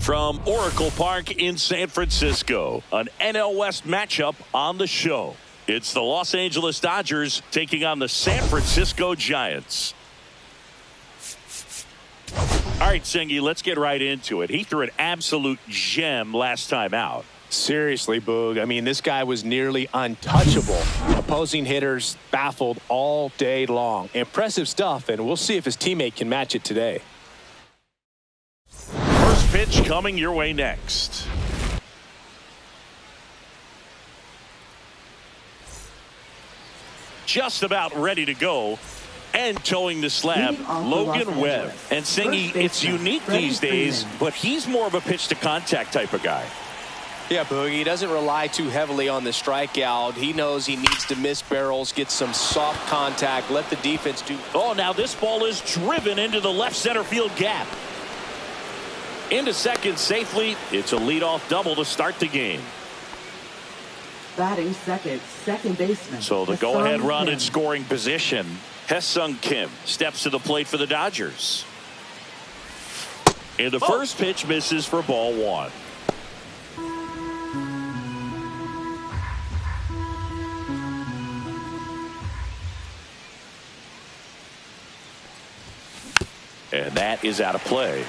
From Oracle Park in San Francisco, an NL West matchup on the show. It's the Los Angeles Dodgers taking on the San Francisco Giants. All right, Singy, let's get right into it. He threw an absolute gem last time out. Seriously, Boog. I mean, this guy was nearly untouchable. Opposing hitters baffled all day long. Impressive stuff, and we'll see if his teammate can match it today. First pitch coming your way next. Just about ready to go. And towing the slab, Logan Webb. And Singy, it's unique these days, but he's more of a pitch-to-contact type of guy. Yeah, Boogie, he doesn't rely too heavily on the strikeout. He knows he needs to miss barrels, get some soft contact, let the defense do. Oh, now this ball is driven into the left center field gap. Into second safely. It's a leadoff double to start the game. Batting second baseman. So the go-ahead run in scoring position. Hesung Kim steps to the plate for the Dodgers. And the first pitch misses for ball one. And that is out of play.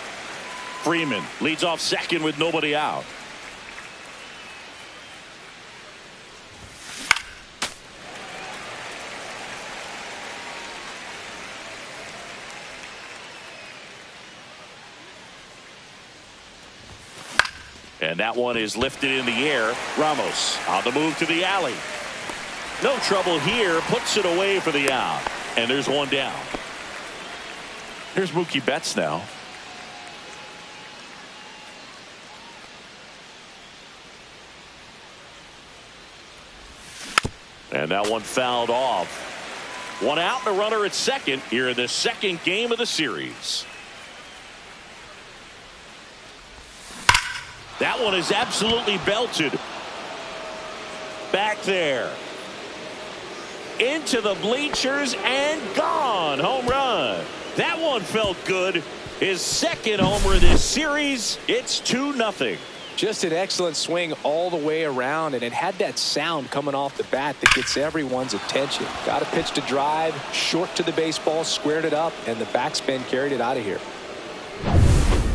Freeman leads off second with nobody out. And that one is lifted in the air. Ramos on the move to the alley. No trouble here. Puts it away for the out. And there's one down. Here's Mookie Betts now. And that one fouled off. One out and a runner at second here in the second game of the series. That one is absolutely belted. Back there. Into the bleachers and gone. Home run. That one felt good. His second homer this series. It's 2-0. Just an excellent swing all the way around, and it had that sound coming off the bat that gets everyone's attention. Got a pitch to drive, short to the baseball, squared it up, and the backspin carried it out of here.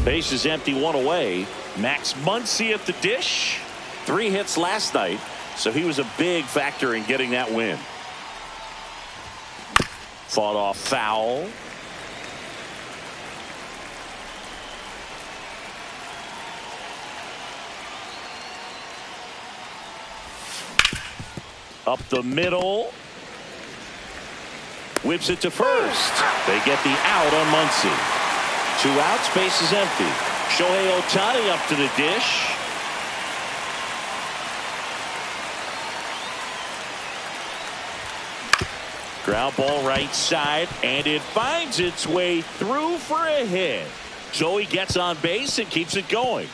Base is empty, one away. Max Muncy at the dish. 3 hits last night, so he was a big factor in getting that win. Fought off foul. Up the middle. Whips it to first. They get the out on Muncy. 2 outs, base is empty. Shohei Ohtani up to the dish. Ground ball right side, and it finds its way through for a hit. So he gets on base and keeps it going.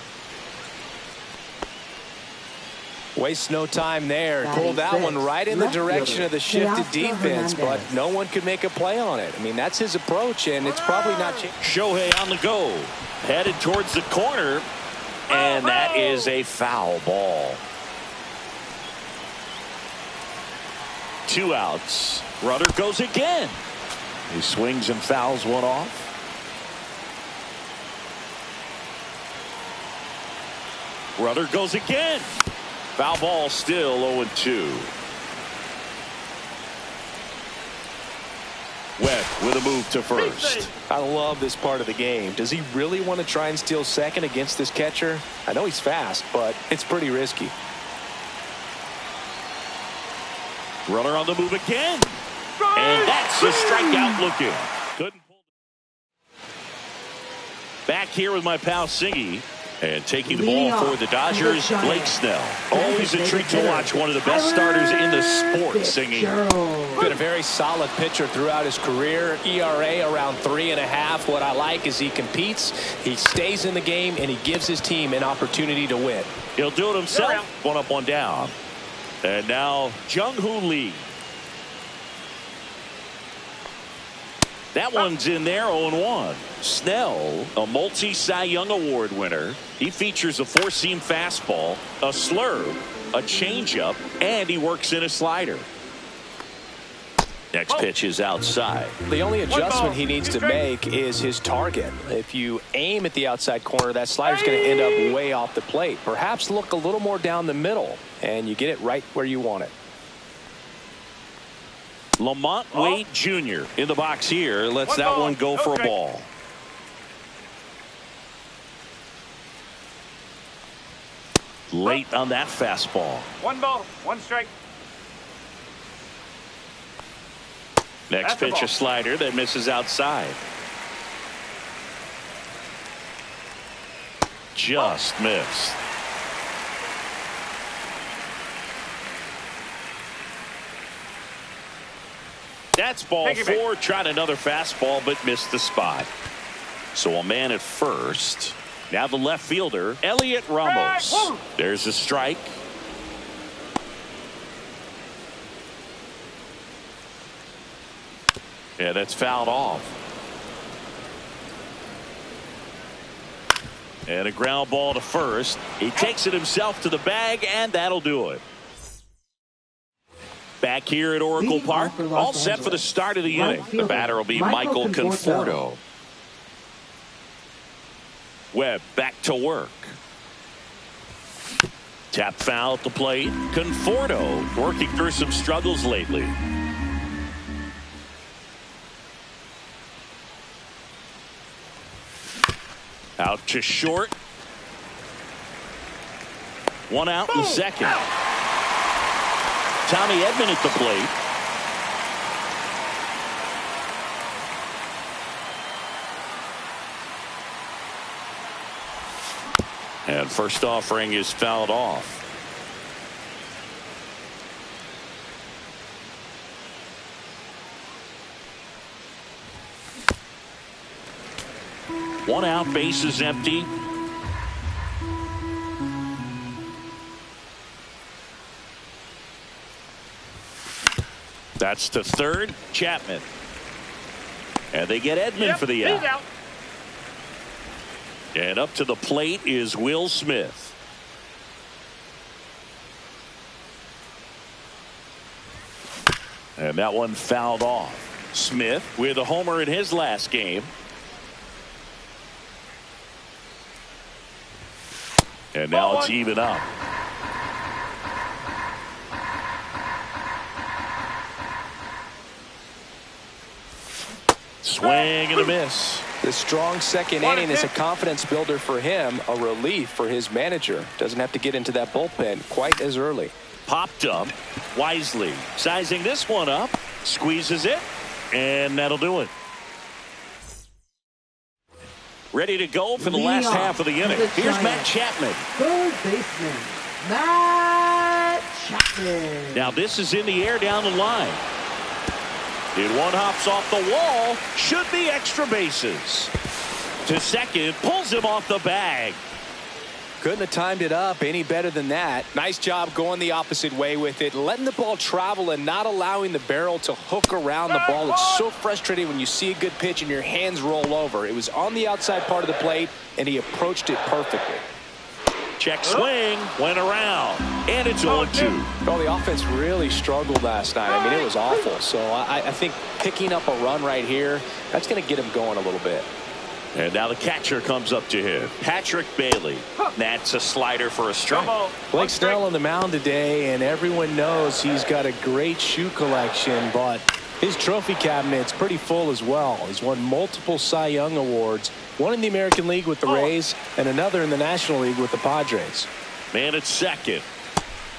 Wastes no time there. Pulled that one right in the direction of the shifted defense, but no one could make a play on it. I mean, that's his approach, and it's probably not. Shohei on the go. Headed towards the corner, and that is a foul ball. 2 outs. Runner goes again. He swings and fouls one off. Runner goes again. Foul ball, still 0-2. Webb with a move to first. I love this part of the game. Does he really want to try and steal second against this catcher? I know he's fast, but it's pretty risky. Runner on the move again. And that's a strikeout looking. Couldn't pull. Back here with my pal Singy. And taking the ball for the Dodgers, Blake Snell. Always a treat to watch one of the best starters in the sport, Singy. Been a very solid pitcher throughout his career. ERA around 3.5. What I like is he competes, he stays in the game, and he gives his team an opportunity to win. He'll do it himself. One up, one down. And now Jung-Hoo Lee. That one's in there, 0-1. Snell, a multi-Cy Young Award winner. He features a four-seam fastball, a slurve, a changeup, and he works in a slider. Next pitch is outside. The only adjustment he needs to make is his target. If you aim at the outside corner, that slider's going to end up way off the plate. Perhaps look a little more down the middle, and you get it right where you want it. Lamont Wade Jr. in the box here. Lets that one go for a ball. Late on that fastball. 1 ball, 1 strike. Next pitch, a slider that misses outside. Just missed. That's ball 4. Tried another fastball, but missed the spot. So a man at first. Now the left fielder, Elliot Ramos. There's a strike. Yeah, that's fouled off. And a ground ball to first. He takes it himself to the bag, and that'll do it. Back here at Oracle Park, all set for the start of the inning. The batter will be Michael Conforto. Webb back to work. Tap foul at the plate. Conforto working through some struggles lately. Out to short. 1 out in the second. Tommy Edman at the plate. And first offering is fouled off. One out, base is empty. That's to third, Chapman. And they get Edman for the out. And up to the plate is Will Smith. And that one fouled off. Smith with a homer in his last game. And now it's even up. Swing and a miss. The strong second inning is a confidence builder for him, a relief for his manager. Doesn't have to get into that bullpen quite as early. Popped up. Wisely sizing this one up. Squeezes it. And that'll do it. Ready to go for the last half of the inning. Here's Matt Chapman. Third baseman, Matt Chapman. Now this is in the air down the line. And one hops off the wall. Should be extra bases. To second. Pulls him off the bag. Couldn't have timed it up any better than that. Nice job going the opposite way with it. Letting the ball travel and not allowing the barrel to hook around the ball. It's so frustrating when you see a good pitch and your hands roll over. It was on the outside part of the plate, and he approached it perfectly. Check swing. Went around. And it's 0-2. Well, the offense really struggled last night. I mean, it was awful. So I think picking up a run right here, that's going to get him going a little bit. And now the catcher comes up to him. Patrick Bailey. That's a slider for a strike. Blake Snell on the mound today, and everyone knows he's got a great shoe collection, but his trophy cabinet's pretty full as well. He's won multiple Cy Young awards, one in the American League with the Rays and another in the National League with the Padres. Man at second.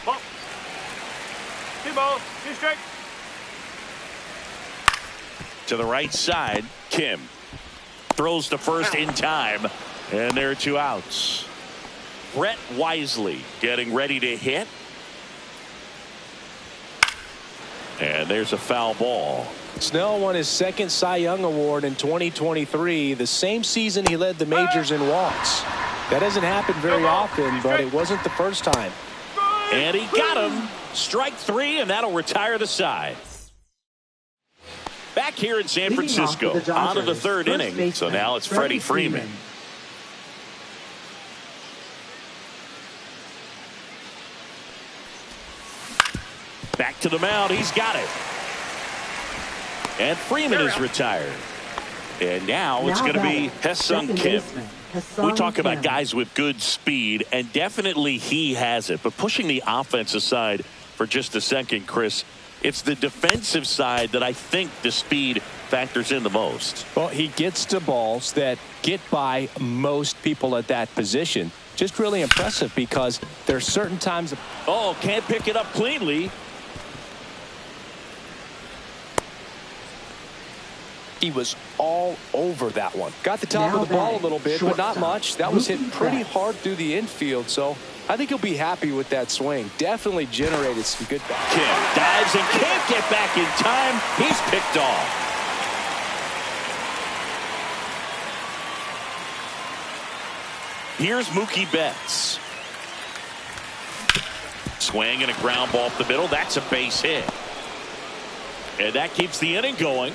2 balls, 2 strikes. To the right side, Kim. Throws to first in time, and there are 2 outs. Brett Wisely getting ready to hit. And there's a foul ball. Snell won his second Cy Young Award in 2023, the same season he led the majors in walks. That doesn't happen very often, but it wasn't the first time. And he got him. Strike 3, and that'll retire the side. Back here in San Leading off Francisco, for the on to the Dodgers, third first inning. So baseman, now it's Freddie Freeman. Back to the mound. He's got it. And Freeman is retired. And now it's going to be Ha-Seong Kim. We talk about guys with good speed, and definitely he has it. But pushing the offense aside for just a second, Chris, it's the defensive side that I think the speed factors in the most. Well, he gets to balls that get by most people at that position. Just really impressive because there's certain times. Oh, can't pick it up cleanly. He was all over that one. Got the top of the ball a little bit, but not much. That was hit pretty hard through the infield, so I think he'll be happy with that swing. Definitely generated some good back. Kim dives and can't get back in time. He's picked off. Here's Mookie Betts. Swing and a ground ball up the middle. That's a base hit. And that keeps the inning going.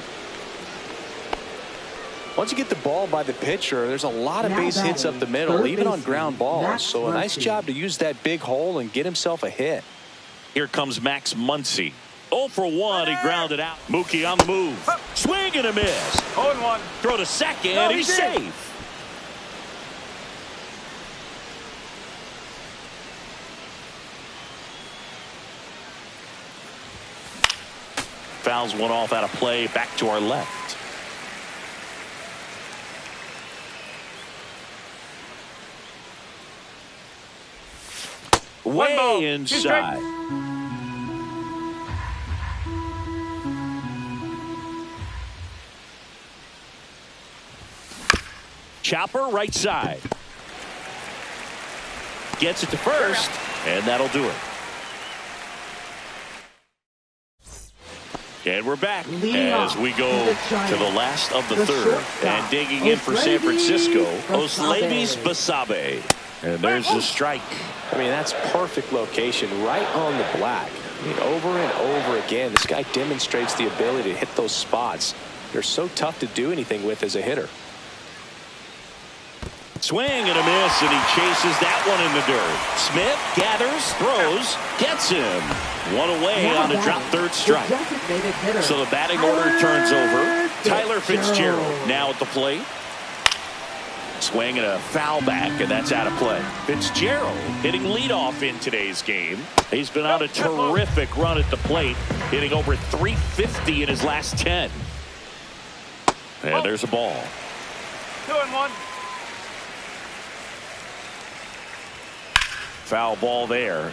Once you get the ball by the pitcher, there's a lot of base hits up the middle, even on ground balls. So a nice job to use that big hole and get himself a hit. Here comes Max Muncy. 0 for 1. He grounded out. Mookie on the move. Swing and a miss. 0-1. Throw to second. No, He's safe. Fouls one off out of play. Back to our left. Way inside. Chopper right side. Gets it to first, and that'll do it. And we're back as we go to the last of the third. And digging in for San Francisco, Mlb The Show. And there's the strike. I mean, that's perfect location right on the black. I mean, over and over again, this guy demonstrates the ability to hit those spots. They're so tough to do anything with as a hitter. Swing and a miss, and he chases that one in the dirt. Smith gathers, throws, gets him. One away on a drop third strike. So the batting order turns over. Tyler Fitzgerald now at the plate. Swing and a foul back, and that's out of play. Fitzgerald hitting leadoff in today's game. He's been on a terrific run at the plate, hitting over 350 in his last 10. And there's a ball. 2-1. Foul ball there.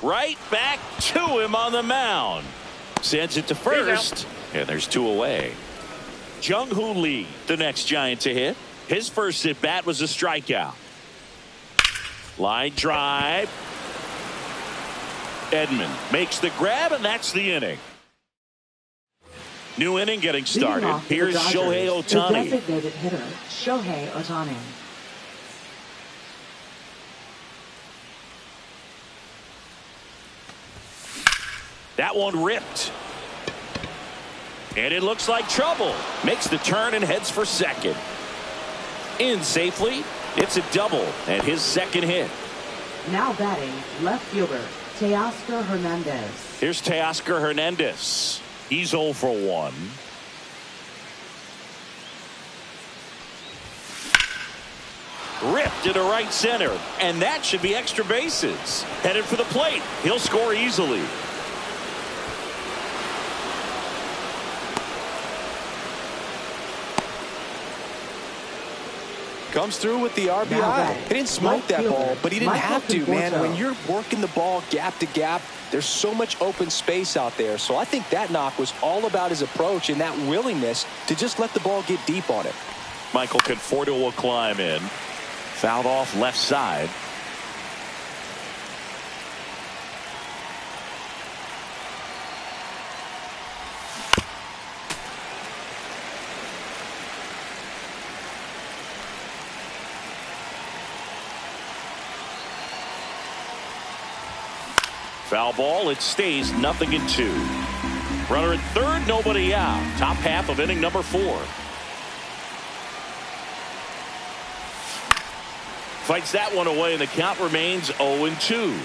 Right back to him on the mound. Sends it to first. And there's two away. Jung-Hoo Lee, the next Giant to hit. His first at bat was a strikeout. Line drive. Edman makes the grab, and that's the inning. New inning getting started. Here's Shohei Ohtani. The designated hitter, Shohei Ohtani. That one ripped. And it looks like trouble. Makes the turn and heads for second. In safely. It's a double and his second hit. Now batting, left fielder, Teoscar Hernandez. Here's Teoscar Hernandez. He's 0 for 1. Ripped into right center. And that should be extra bases. Headed for the plate. He'll score easily. Comes through with the RBI. He didn't smoke that ball, but he didn't have to, man. When you're working the ball gap to gap, there's so much open space out there. So I think that knock was all about his approach and that willingness to just let the ball get deep on it. Michael Conforto will climb in. Fouled off left side. Foul ball. It stays 0-2. Runner at third, nobody out. Top half of inning number 4. Fights that one away, and the count remains 0-2.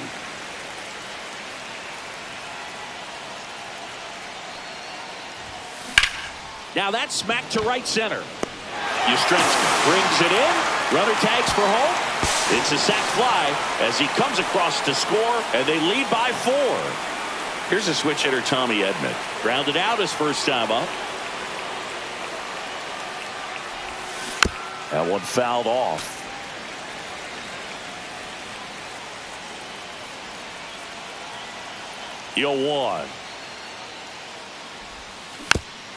Now that's smacked to right center. Yastrzemski brings it in. Runner tags for home. It's a sac fly as he comes across to score, and they lead by 4. Here's a switch hitter, Tommy Edman. Grounded out his first time up. That one fouled off. Yo, 1.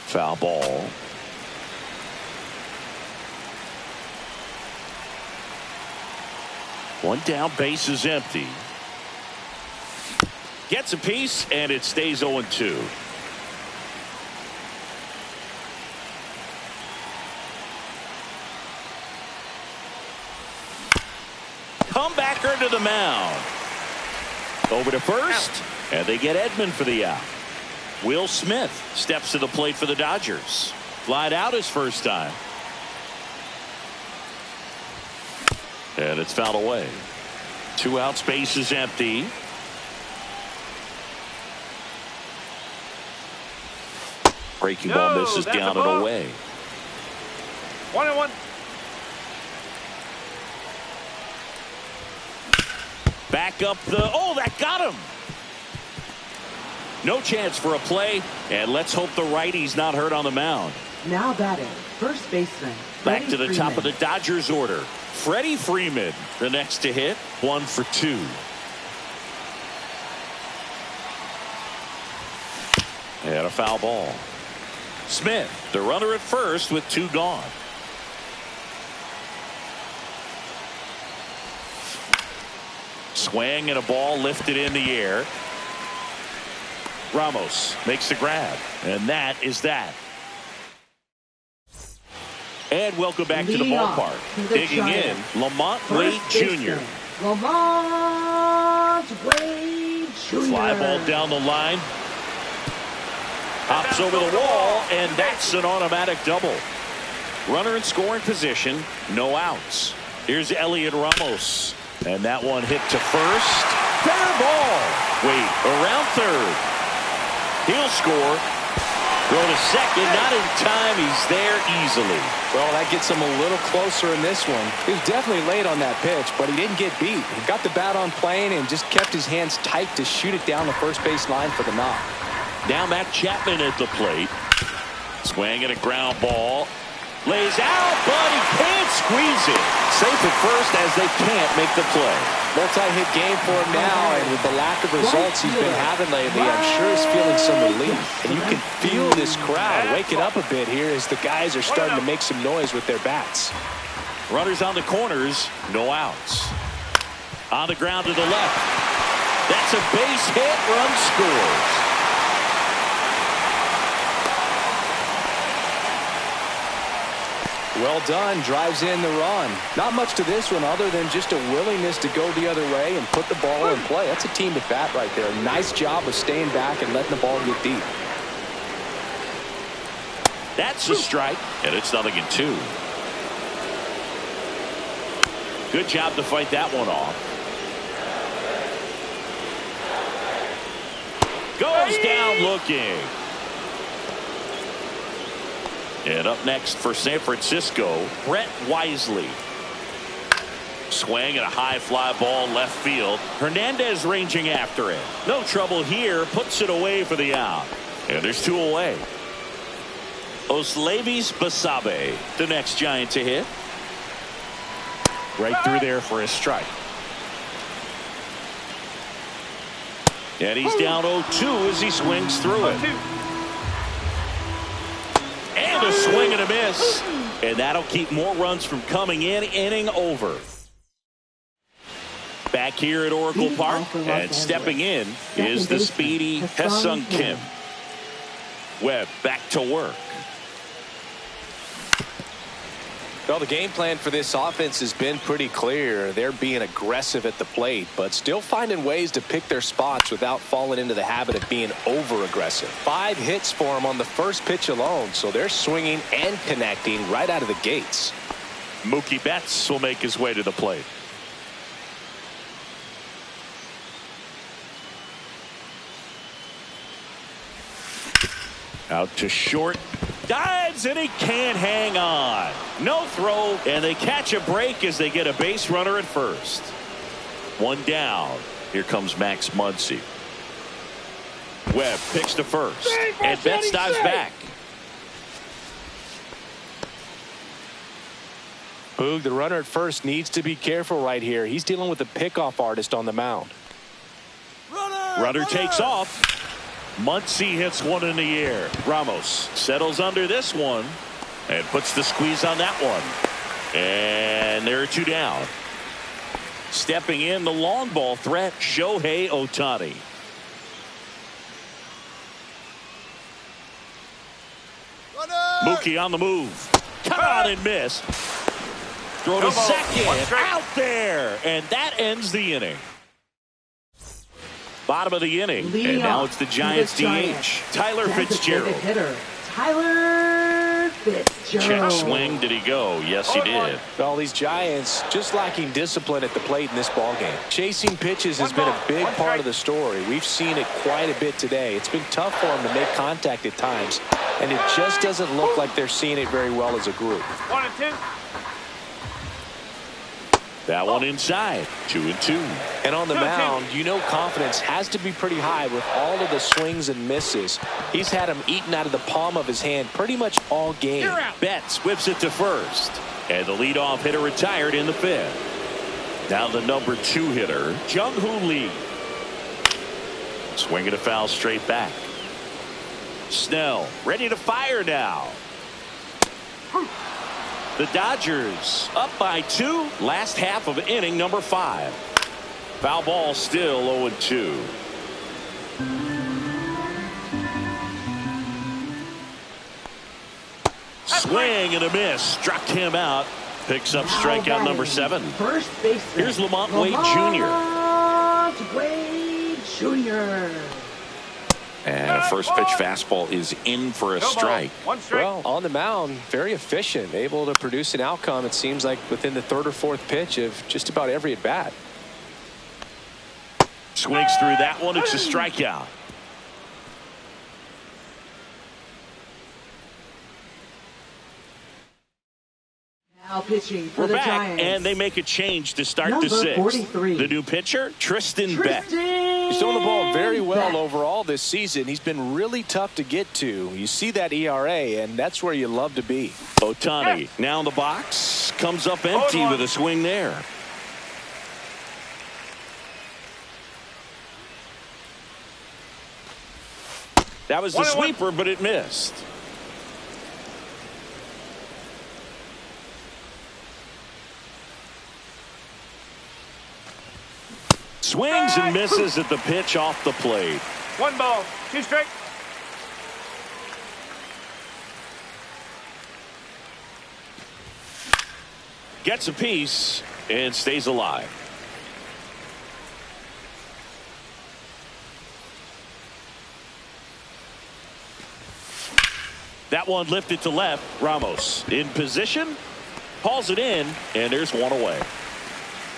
Foul ball. One down, base is empty. Gets a piece, and it stays 0-2. Comebacker to the mound. Over to first, and they get Edman for the out. Will Smith steps to the plate for the Dodgers. Flied out his first time. And it's fouled away. 2 outs, base is empty. Breaking ball misses down and away. 1-1. Back up the. Oh, that got him. No chance for a play, and let's hope the righty's not hurt on the mound. Now batting, first baseman. Back to the Freddie top of the Freeman. Dodgers order. Freddie Freeman, the next to hit, 1 for 2. And a foul ball. Smith, the runner at first with 2 gone. Swing and a ball lifted in the air. Ramos makes the grab, and that is that. And welcome back to the ballpark. Digging in, Lamont Wade Jr. Lamont Wade Jr. Fly ball down the line. Hops over the wall, and that's an automatic double. Runner in scoring position, no outs. Here's Elliot Ramos. And that one hit to first. Fair ball. Wait, around third. He'll score. Throw to second, not in time. He's there easily. Well, that gets him a little closer in this one. He was definitely late on that pitch, but he didn't get beat. He got the bat on plane and just kept his hands tight to shoot it down the first base line for the knock. Now Matt Chapman at the plate. Swing and a ground ball. Lays out, but he can't squeeze it. Safe at first as they can't make the play. Multi-hit game for him now, and with the lack of results he's been having lately, I'm sure he's feeling some relief. And you can feel this crowd waking up a bit here as the guys are starting to make some noise with their bats. Runners on the corners, no outs. On the ground to the left. That's a base hit, run scores. Well done, drives in the run. Not much to this one other than just a willingness to go the other way and put the ball in play. That's a team at bat right there. Nice job of staying back and letting the ball get deep. That's a strike, and it's 0-2. Good job to fight that one off. Goes down looking. And up next for San Francisco, Brett Wisely. Swing and a high fly ball left field. Hernandez ranging after it. No trouble here. Puts it away for the out. And there's 2 away. Oslevis Basabe, the next Giant to hit. Right through there for a strike. And he's down 0-2 as he swings through it. And a swing and a miss. And that'll keep more runs from coming in. Inning over. Back here at Oracle Park, and stepping in is the speedy Ha-Seong Kim. Webb back to work. Well, the game plan for this offense has been pretty clear. They're being aggressive at the plate, but still finding ways to pick their spots without falling into the habit of being over-aggressive. 5 hits for them on the first pitch alone, so they're swinging and connecting right out of the gates. Mookie Betts will make his way to the plate. Out to short. Dives, and he can't hang on. No throw, and they catch a break as they get a base runner at first. 1 down. Here comes Max Muncy. Webb picks to first, and Betts dives back. Boog, the runner at first needs to be careful right here. He's dealing with a pickoff artist on the mound. Runner takes off. Muncy hits one in the air. Ramos settles under this one and puts the squeeze on that one. And there are 2 down. Stepping in, the long ball threat, Shohei Ohtani. Mookie on the move. Come on and miss. Throw to second. Out there. And that ends the inning. Bottom of the inning, and now it's the Giants DH, Tyler Fitzgerald. Tyler Fitzgerald. Check swing. Did he go? Yes, he did. Well, these Giants just lacking discipline at the plate in this ballgame. Chasing pitches has been a big part of the story. We've seen it quite a bit today. It's been tough for them to make contact at times, and it just doesn't look like they're seeing it very well as a group. 1 and 2. That one inside. 2-2. And on the mound, you know confidence has to be pretty high with all of the swings and misses. He's had them eaten out of the palm of his hand pretty much all game. Betts whips it to first. And the leadoff hitter retired in the 5th. Now the number 2 hitter, Jung-Hoo Lee. Swinging a foul straight back. Snell ready to fire now. The Dodgers up by 2. Last half of inning number 5. Foul ball still 0-2. Swing and a miss. Struck him out. Picks up strikeout number 7. First baseman. Here's Lamont Wade Jr. Lamont Wade Jr. And a first pitch fastball is in for a strike. 1 strike. Well, on the mound, very efficient, able to produce an outcome, it seems like, within the 3rd or 4th pitch of just about every at-bat. Swings through that one. It's a strikeout. Now pitching for We're the back, Giants. and they make a change to start Number the 6th. 43. The new pitcher, Tristan Beck. He's throwing the ball very well overall this season. He's been really tough to get to. You see that ERA, and that's where you love to be. Ohtani now in the box. Comes up empty with a swing there. That was the sweeper, but it missed. Swings and misses at the pitch off the plate. 1 ball, 2 strike. Gets a piece and stays alive. That one lifted to left. Ramos in position, hauls it in, and there's one away.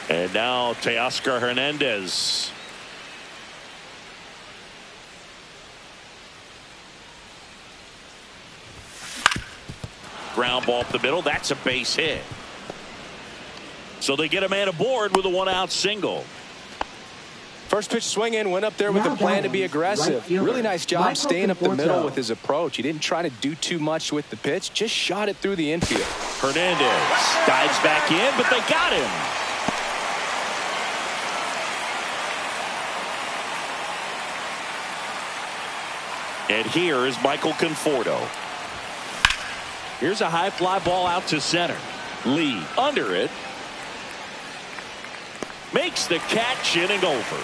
And now Teoscar Hernandez. Ground ball up the middle. That's a base hit. So they get a man aboard with a 1-out single. First pitch swing in, went up there with a plan to be aggressive. Really nice job staying up the middle with his approach. He didn't try to do too much with the pitch, just shot it through the infield. Hernandez dives back in, but they got him. And here is Michael Conforto. Here's a high fly ball out to center. Lee under it. Makes the catch, inning over.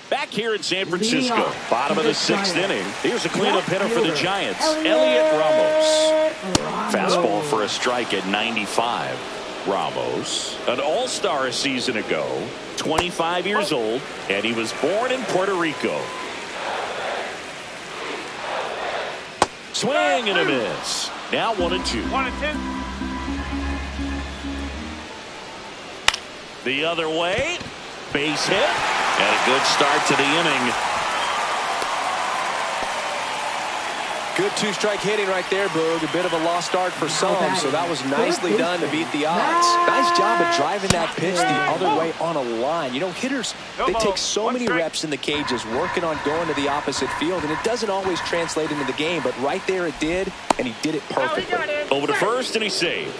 Back back here in San Francisco. Bottom of the 6th inning. Here's a cleanup hitter for the Giants, Elliot Ramos. Fastball for a strike at 95. Ramos, an all-star a season ago, 25 years old, and he was born in Puerto Rico. Swing and a miss. Now 1-2. 1-2. The other way. Base hit. And a good start to the inning. Good two-strike hitting right there, Boog. A bit of a lost start for some, so that was nicely done to beat the odds. Nice job of driving that pitch the other way on a line. You know, hitters, they take so many reps in the cages working on going to the opposite field, and it doesn't always translate into the game, but right there it did, and he did it perfectly. Over to first, and he saved.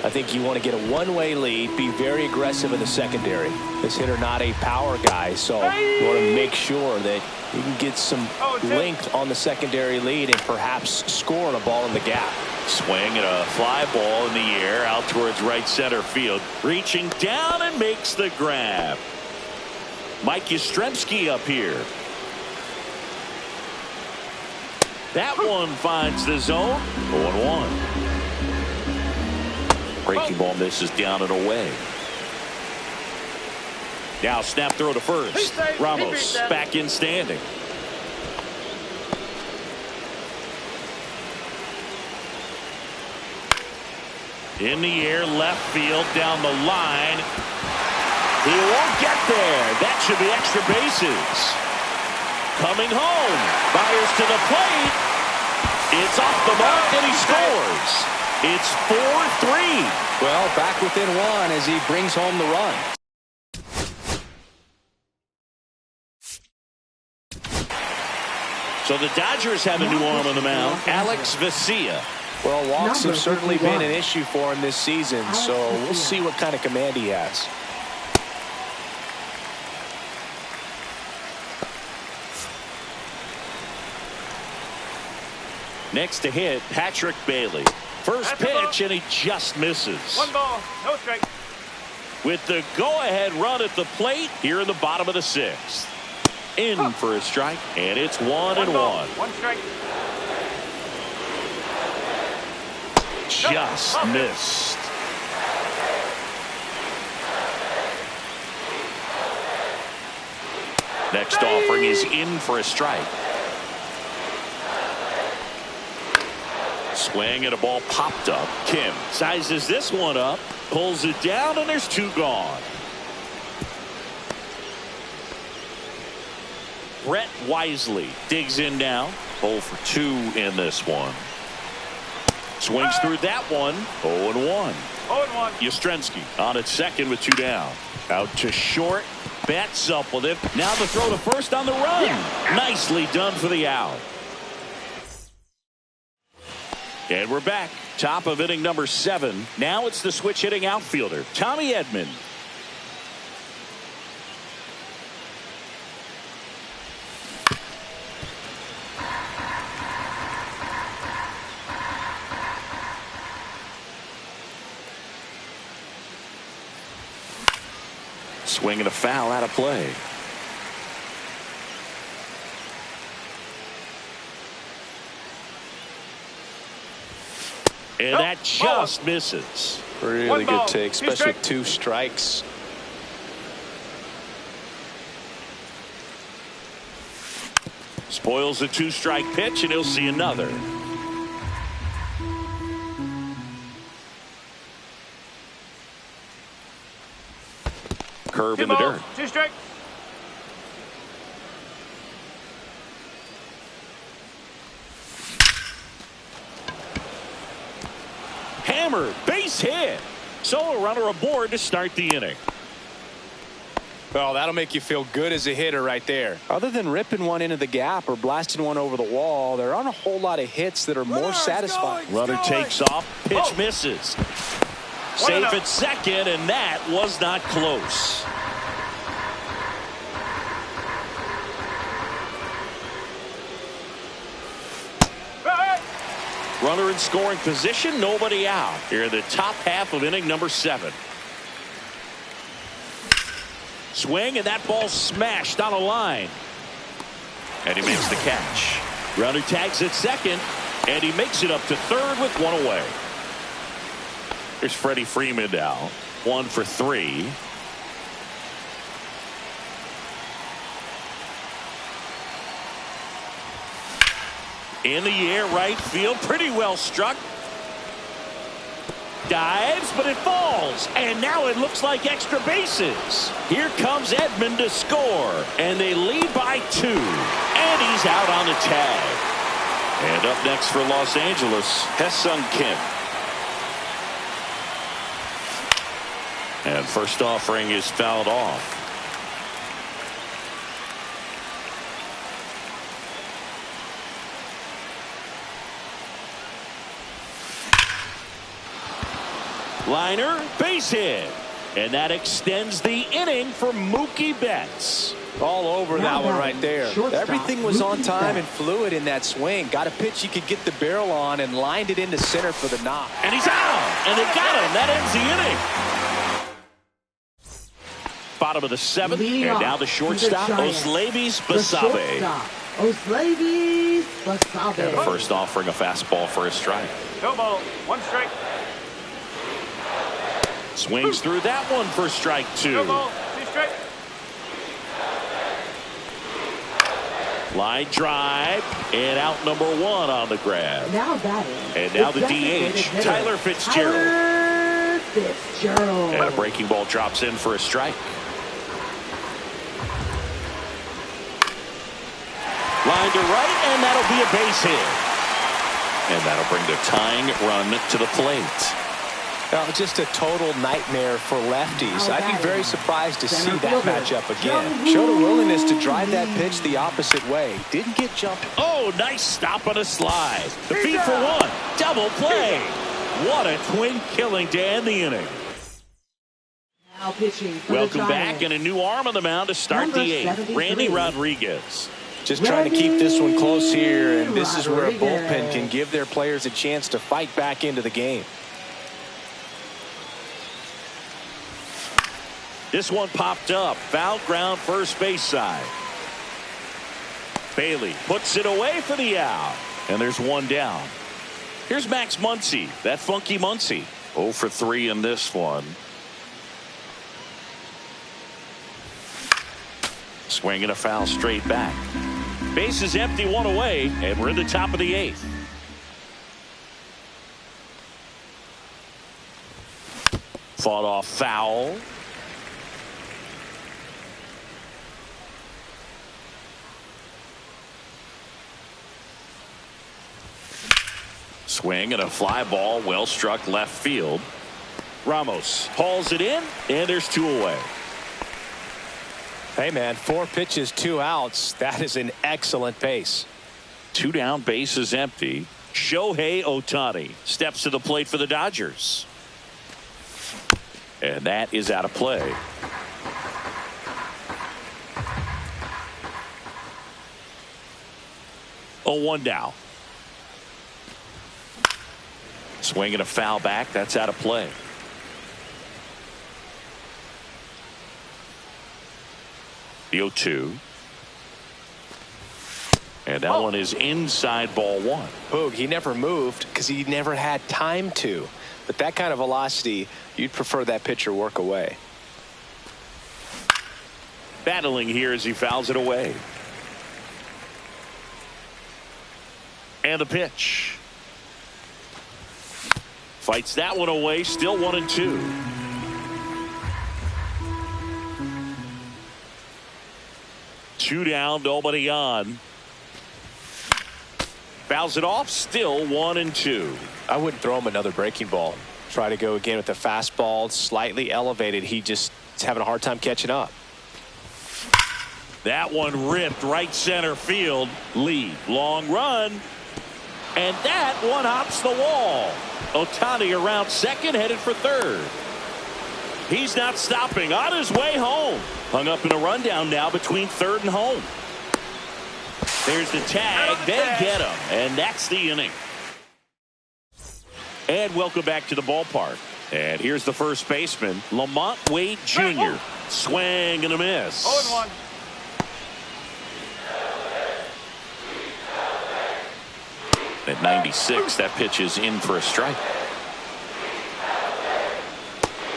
I think you want to get a one-way lead, be very aggressive in the secondary. This hitter not a power guy, so you want to make sure that you can get some length on the secondary lead and perhaps score on a ball in the gap. Swing and a fly ball in the air out towards right center field. Reaching down and makes the grab. Mike Yastrzemski up here. That one finds the zone. 0-1. Breaking ball misses down and away. Now snap throw to first. Ramos back in standing. In the air, left field, down the line. He won't get there. That should be extra bases. Coming home. Fires to the plate. It's off the mark and he scores. It's 4-3. Well, back within one as he brings home the run. So the Dodgers have a new arm on the mound, Alex Vesia. Well, walks have certainly been an issue for him this season, so we'll see what kind of command he has. Next to hit, Patrick Bailey. First pitch, and he just misses. 1 ball, no strike. With the go-ahead run at the plate here in the bottom of the 6th. In for a strike, and it's 1-1. 1 strike. Just missed. Next offering is in for a strike. Swing and a ball popped up. Kim sizes this one up, pulls it down, and there's 2 gone. Brett Wisely digs in now. 0 for 2 in this one. Swings through that one. 0-1. 0-1. Yastrzemski on at second with 2 down. Out to short. Betts up with it. Now the throw to first on the run. Nicely done for the out. And we're back. Top of inning number 7. Now it's the switch hitting outfielder, Tommy Edman. Swing and a foul out of play. And that just misses. Really good take, especially with 2 strikes. Spoils a 2-strike pitch, and he'll see another. Curve in the dirt. 2 strikes. Hammer, base hit. So a runner aboard to start the inning. Well, that'll make you feel good as a hitter right there. Other than ripping one into the gap or blasting one over the wall, there aren't a whole lot of hits that are more satisfying. Runner takes off, pitch misses. Safe at second, and that was not close. Runner in scoring position, nobody out. Here in the top half of inning number 7. Swing, and that ball smashed on a line. And he makes the catch. Runner tags at second, and he makes it up to third with one away. Here's Freddie Freeman now. 1 for 3. In the air, right field, pretty well struck. Dives, but it falls, and now it looks like extra bases. Here comes Edman to score, and they lead by 2, and he's out on the tag. And up next for Los Angeles, Hae-Sung Kim. And first offering is fouled off. Liner, base hit. And that extends the inning for Mookie Betts. All over that one right there. Everything was on time and Betts. fluid in that swing. Got a pitch he could get the barrel on and lined it into center for the knock. And he's out. And they got him. That ends the inning. Bottom of the 7th. Leading And off now the shortstop, for the Giants. Oslevis The Basabe. shortstop, Oslevis Basabe. The first offering a fastball for a strike. No ball. 1 strike. Swings through that one for strike 2. No ball. 2 strike. Line drive, and out number 1 on the grab. Now batting. And now the designated DH, hitter, Tyler Fitzgerald. Tyler Fitzgerald. And a breaking ball drops in for a strike. Line to right, and that'll be a base hit. And that'll bring the tying run to the plate. Well, just a total nightmare for lefties. I'd be very surprised to see that matchup again. Showed a willingness to drive that pitch the opposite way. Didn't get jumped. Oh, nice stop on a slide. The feed for 1. Double play. What a twin killing to end the inning. Now pitching for Welcome the back, Giants. and a new arm on the mound to start Number the 8th. 73. Randy Rodriguez. Just trying to keep this one close here, and this is where a Rodriguez. bullpen can give their players a chance to fight back into the game. This one popped up. Foul ground first base side. Bailey puts it away for the out. And there's 1 down. Here's Max Muncy. That funky Muncy. 0 for 3 in this one. Swinging a foul straight back. Base is empty, 1 away, and we're in the top of the 8th. Fought off foul. Swing and a fly ball, well struck left field. Ramos hauls it in, and there's 2 away. Hey, man, 4 pitches, 2 outs. That is an excellent pace. 2 down, base is empty. Shohei Ohtani steps to the plate for the Dodgers. And that is out of play. Oh, 1 down. Swinging a foul back. That's out of play. The 0-2. And that one is inside ball 1. Boog, he never moved because he never had time to. But that kind of velocity, you'd prefer that pitcher work away. Battling here as he fouls it away. And the pitch. Fights that one away. Still 1-2. Two down, nobody on. Fouls it off. Still 1-2. I wouldn't throw him another breaking ball. Try to go again with the fastball, slightly elevated. He just is having a hard time catching up. That one ripped right center field. Lee, long run. And that one hops the wall. Ohtani around second, headed for third. He's not stopping. On his way home. Hung up in a rundown now between third and home. There's the tag. They get him. And that's the inning. And welcome back to the ballpark. And here's the first baseman, Lamont Wade Jr. Swing and a miss. 0-1. At 96, that pitch is in for a strike.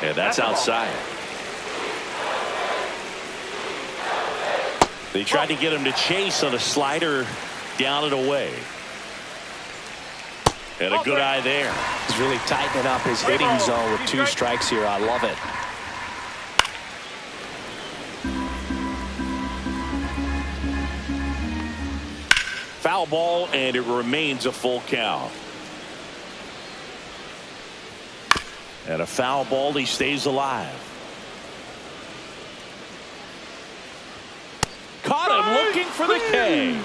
And that's outside. They tried to get him to chase on a slider down and away. And a good eye there. He's really tightening up his hitting zone with 2 strikes here. I love it. Foul ball, and it remains a full count. And a foul ball, he stays alive. Caught him looking for the K.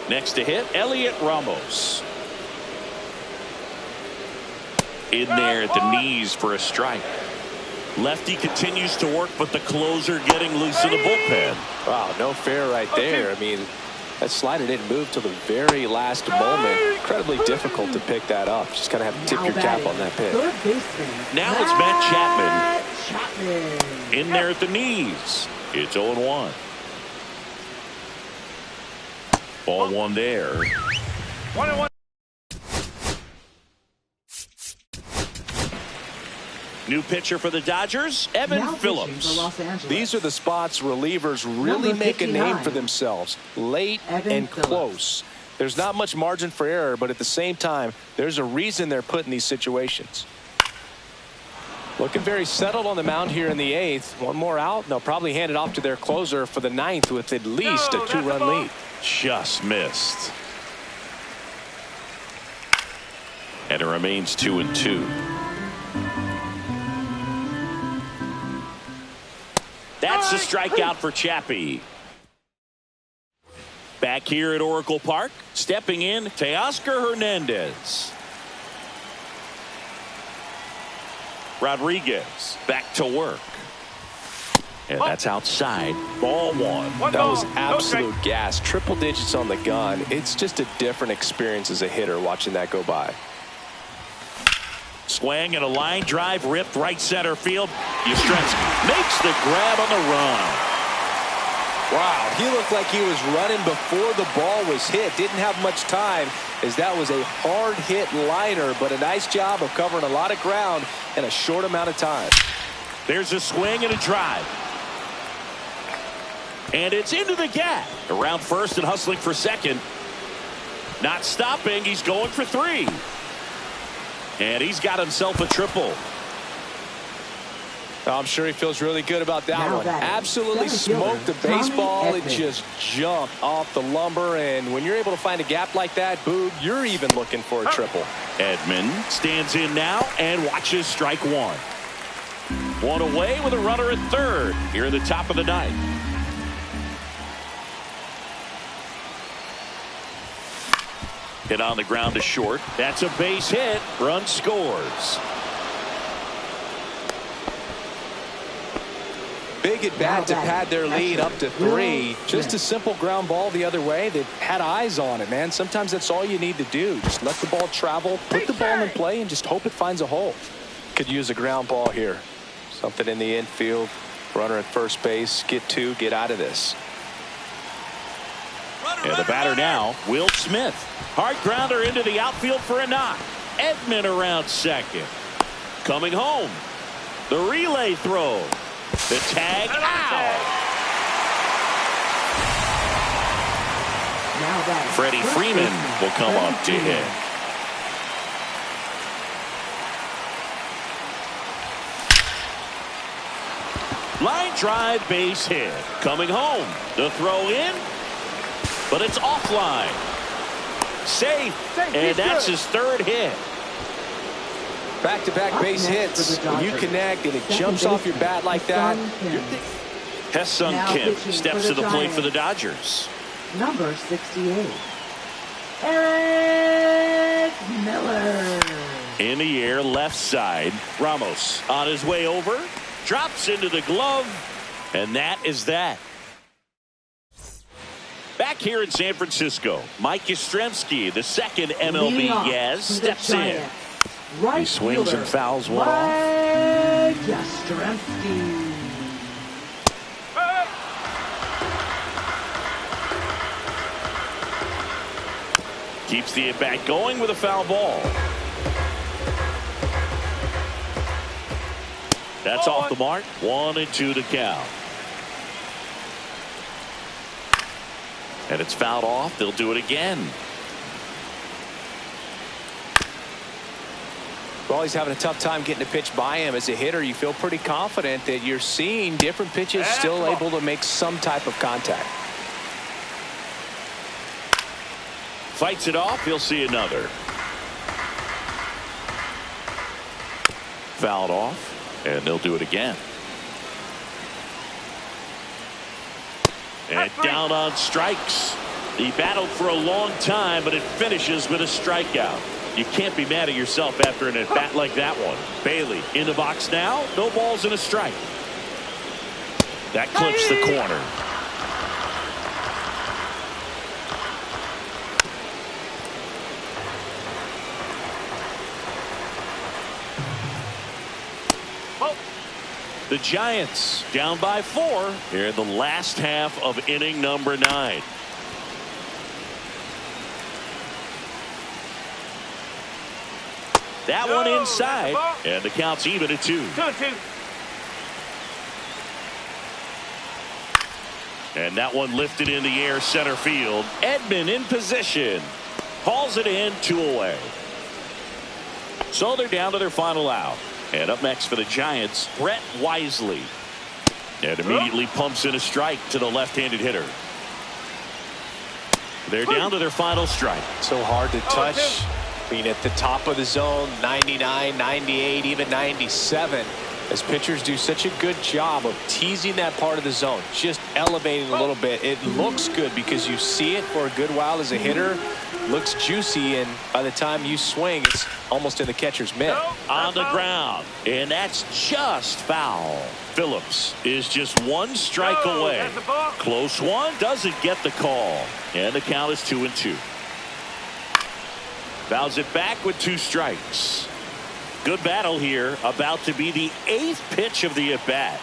Next to hit, Elliot Ramos. In there at the knees for a strike. Lefty continues to work, but the closer getting loose in the bullpen. Wow, no fair right there. I mean, that slider didn't move till the very last moment. Incredibly difficult to pick that up. Just kind of have to tip your cap on that pitch. Now it's Matt Chapman. In there at the knees. It's 0-1. Ball one there. 1-1. New pitcher for the Dodgers, Evan Phillips. These are the spots relievers really make a name for themselves. Late and close. There's not much margin for error, but at the same time, there's a reason they're put in these situations. Looking very settled on the mound here in the 8th. One more out, and they'll probably hand it off to their closer for the 9th with at least a 2-run lead. Just missed. And it remains 2-2. That's a strikeout for Chappie. Back here at Oracle Park, stepping in, Teoscar Hernandez. Rodriguez back to work. And that's outside. Ball one. That was absolute gas. Triple digits on the gun. It's just a different experience as a hitter watching that go by. Swing and a line drive ripped right center field. Yastrzemski makes the grab on the run. Wow, he looked like he was running before the ball was hit. Didn't have much time as that was a hard hit liner, but a nice job of covering a lot of ground in a short amount of time. There's a swing and a drive. And it's into the gap. Around first and hustling for second. Not stopping. He's going for 3. And he's got himself a triple. I'm sure he feels really good about that one. Absolutely smoked the baseball. It just jumped off the lumber. And when you're able to find a gap like that, Boog, you're even looking for a triple. Edman stands in now and watches strike 1. One away with a runner at third here at the top of the 9th. Hit on the ground to short. That's a base hit. Run scores. Big at bat to pad their lead up to 3. Just a simple ground ball the other way. They've had eyes on it, man. Sometimes that's all you need to do. Just let the ball travel, put the ball in play, and just hope it finds a hole. Could use a ground ball here. Something in the infield. Runner at first base. Get 2. Get out of this. And the batter now, Will Smith. Hard grounder into the outfield for a knock. Edman around second. Coming home. The relay throw. The tag out. Freddie Freeman will come up to hit. Line drive, base hit. Coming home. The throw in. But it's offline. Safe. And that's his 3rd hit. Back-to-back base hits. When you connect and it jumps off your bat like that. Hesung Kim steps to the plate for the Dodgers. Number 68. Eric Miller. In the air, left side. Ramos on his way over. Drops into the glove. And that is that. Back here in San Francisco, Mike Yastrzemski, the second MLB Yaz, steps in. Right He swings fielder, and fouls one off. Yastrzemski. Keeps the at-bat going with a foul ball. That's off the mark. 1-2 to count. And it's fouled off. They'll do it again. Well, he's having a tough time getting a pitch by him. As a hitter, you feel pretty confident that you're seeing different pitches still able to make some type of contact. Fights it off. He'll see another. Fouled off. And they'll do it again. And down on strikes. He battled for a long time, but it finishes with a strikeout. You can't be mad at yourself after an at-bat like that one. Bailey in the box now. No balls and a strike. That clips the corner. The Giants down by 4 here in the last half of inning number 9. That one inside, and the count's even at 2. 2-2. And that one lifted in the air center field. Edman in position. Hauls it in, 2 away. So they're down to their final out. And up next for the Giants, Brett Wisely. And immediately pumps in a strike to the left-handed hitter. They're down to their final strike. So hard to touch. Being at the top of the zone, 99, 98, even 97. As pitchers do such a good job of teasing that part of the zone, just elevating a little bit. It looks good because you see it for a good while as a hitter. Looks juicy, and by the time you swing, it's almost in the catcher's mitt. On the ground, and that's just foul. Phillips is just 1 strike away. Close one, doesn't get the call. And the count is 2-2. Fouls it back with 2 strikes. Good battle here, about to be the 8th pitch of the at-bat.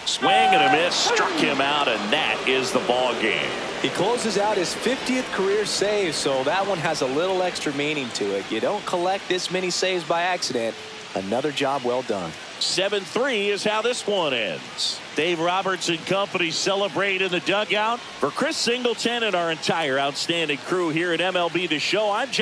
Swing and a miss, struck him out, and that is the ball game. He closes out his 50th career save, so that one has a little extra meaning to it. You don't collect this many saves by accident. Another job well done. 7-3 is how this one ends. Dave Roberts and company celebrate in the dugout. For Chris Singleton and our entire outstanding crew here at MLB The Show, I'm John.